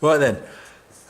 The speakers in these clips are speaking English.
Right then.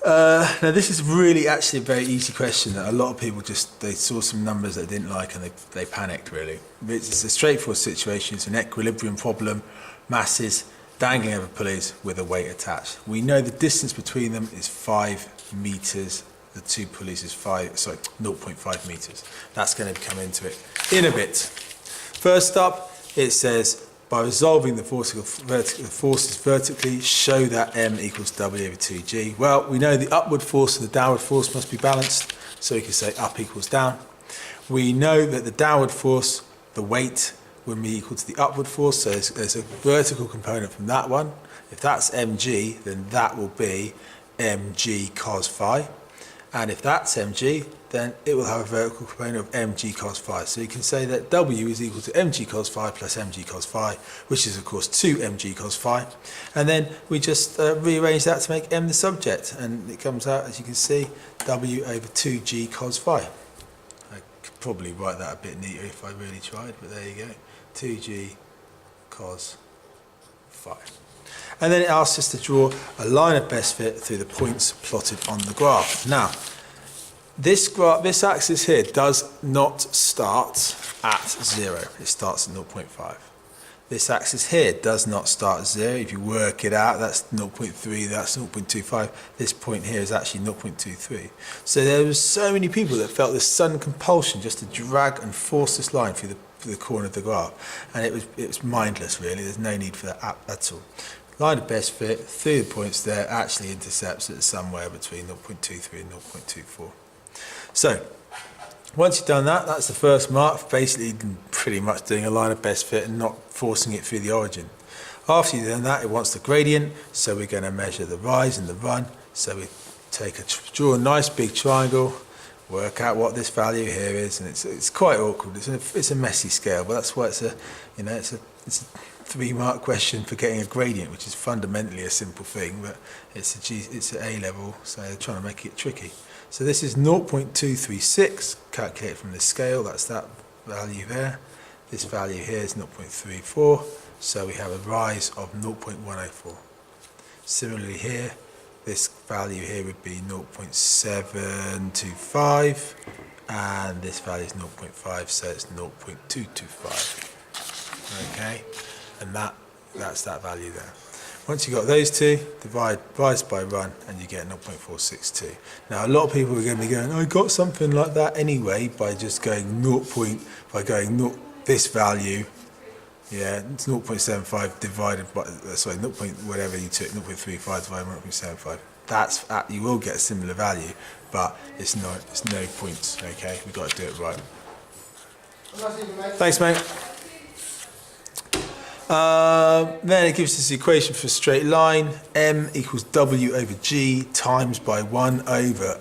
Now this is really actually a very easy question that a lot of people they saw some numbers that they didn't like and they panicked really. It's a straightforward situation. It's an equilibrium problem. Masses dangling over pulleys with a weight attached. We know the distance between them is 5 meters. The two pulleys is 0.5 meters. That's going to come into it in a bit. First up, it says, by resolving the forces vertically, show that M equals W over 2G. Well, we know the upward force and the downward force must be balanced, so we can say up equals down. We know that the downward force, the weight, will be equal to the upward force, so there's a vertical component from that one. If that's mg, then that will be mg cos phi. And if that's mg, then it will have a vertical component of mg cos phi. So you can say that W is equal to mg cos phi plus mg cos phi, which is of course 2mg cos phi. And then we just rearrange that to make m the subject. And it comes out, as you can see, W over 2g cos phi. I could probably write that a bit neater if I really tried, but there you go. 2g cos phi. And then it asks us to draw a line of best fit through the points plotted on the graph. Now, this axis here does not start at 0. It starts at 0.5. This axis here does not start at 0. If you work it out, that's 0.3, that's 0.25. This point here is actually 0.23. So there were so many people that felt this sudden compulsion just to drag and force this line through the corner of the graph. And it was mindless, really. There's no need for that at all. Line of best fit through the points there actually intercepts at somewhere between 0.23 and 0.24. So, once you've done that, that's the first mark for basically pretty much doing a line of best fit and not forcing it through the origin. After you've done that, it wants the gradient, so we're going to measure the rise and the run. So we draw a nice big triangle, work out what this value here is, and it's quite awkward. It's a messy scale, but that's why it's a 3-mark question for getting a gradient, which is fundamentally a simple thing, but it's at A level, so they're trying to make it tricky. So this is 0.236, calculated from the scale, that's that value there. This value here is 0.34, so we have a rise of 0.104. Similarly here, this value here would be 0.725, and this value is 0.5, so it's 0.225. Okay, and that's that value there. Once you've got those two, divide rise by run, and you get 0.462. Now, a lot of people are going to be going, I got something like that anyway by just going this value, yeah, it's 0.75 divided by, whatever you took, 0.35 divided by 0.75. You will get a similar value, but it's no points, okay? We've got to do it right. Thanks, mate. Then it gives us the equation for a straight line. M equals W over G times by 1 over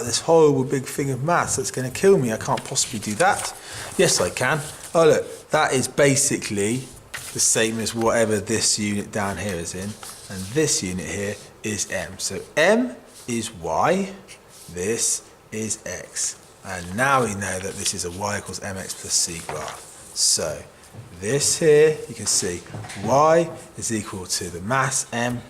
this horrible big thing of maths that's going to kill me. I can't possibly do that. Yes, I can. Oh, look, that is basically the same as whatever this unit down here is in. And this unit here is M. So M is Y, this is X. And now we know that this is a Y equals MX plus C graph. So this here, you can see Y is equal to the mass M,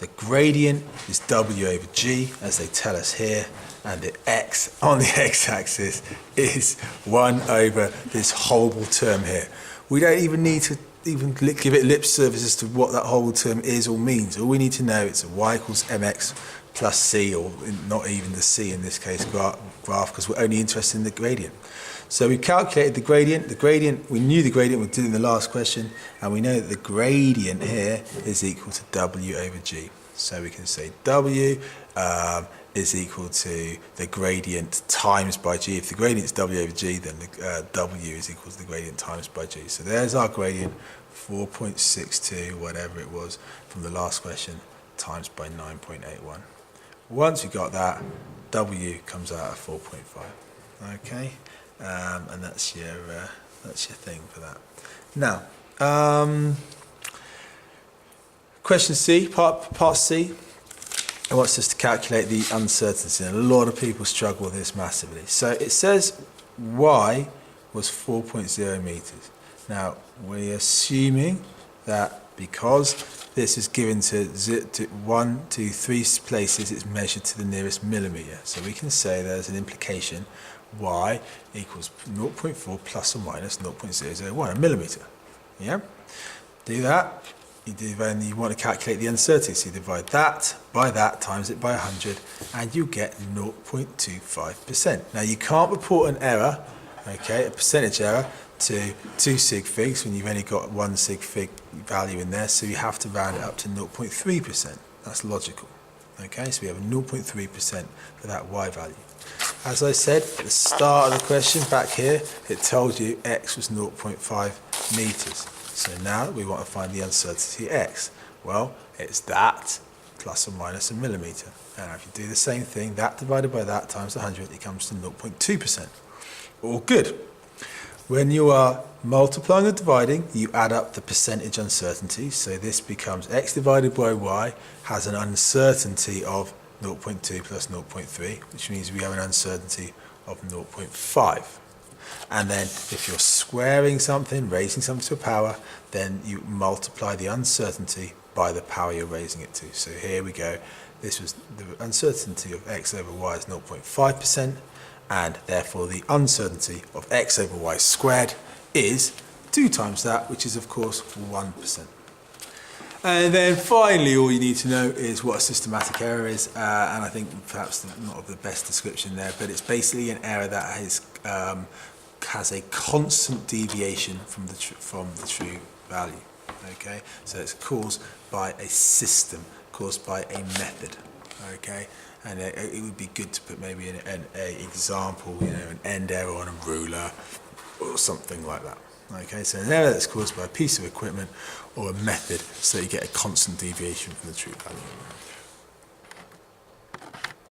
the gradient is W over G, as they tell us here, and the X on the X-axis is 1 over this horrible term here. We don't even need to give it lip service as to what that horrible term is or means. All we need to know it's a Y equals MX plus C, or not even the C in this case graph, because we're only interested in the gradient. So we calculated the gradient. We knew the gradient, we did in the last question, and we know that the gradient here is equal to W over G. So we can say W is equal to the gradient times by G. If the gradient is W over G, then the W is equal to the gradient times by G. So there's our gradient, 4.62, whatever it was, from the last question, times by 9.81. Once we got that, W comes out at 4.5. Okay. And that's your thing for that. Now, question C, part C. It wants us to calculate the uncertainty, and a lot of people struggle with this massively. So it says Y was 4.0 meters. Now we're assuming that because this is given to 1, 2, 3 places, it's measured to the nearest millimetre. So we can say there's an implication y equals 0.4 plus or minus 0.001, a millimetre. Yeah? Do that. Then you want to calculate the uncertainty. So you divide that by that, times it by 100, and you get 0.25%. Now you can't report an error, okay, a percentage error, to 2 sig figs when you've only got 1 sig fig value in there, so you have to round it up to 0.3%. That's logical. Okay, so we have 0.3% for that y value. As I said at the start of the question back here, it told you x was 0.5 meters. So now we want to find the uncertainty x. Well, it's that plus or minus a millimeter. And if you do the same thing, that divided by that times 100, it comes to 0.2%. All good. When you are multiplying or dividing, you add up the percentage uncertainty. So this becomes x divided by y has an uncertainty of 0.2 plus 0.3, which means we have an uncertainty of 0.5. And then if you're squaring something, raising something to a power, then you multiply the uncertainty by the power you're raising it to. So here we go. This was the uncertainty of x over y is 0.5%, and therefore the uncertainty of x over y squared is 2 times that, which is of course 1%. And then finally, all you need to know is what a systematic error is, and I think perhaps not the best description there, but it's basically an error that has a constant deviation from the true value. Okay, so it's caused by a system, caused by a method. Okay, and it would be good to put maybe an example, an end error on a ruler or something like that. Okay, so an error that's caused by a piece of equipment or a method, so you get a constant deviation from the true value.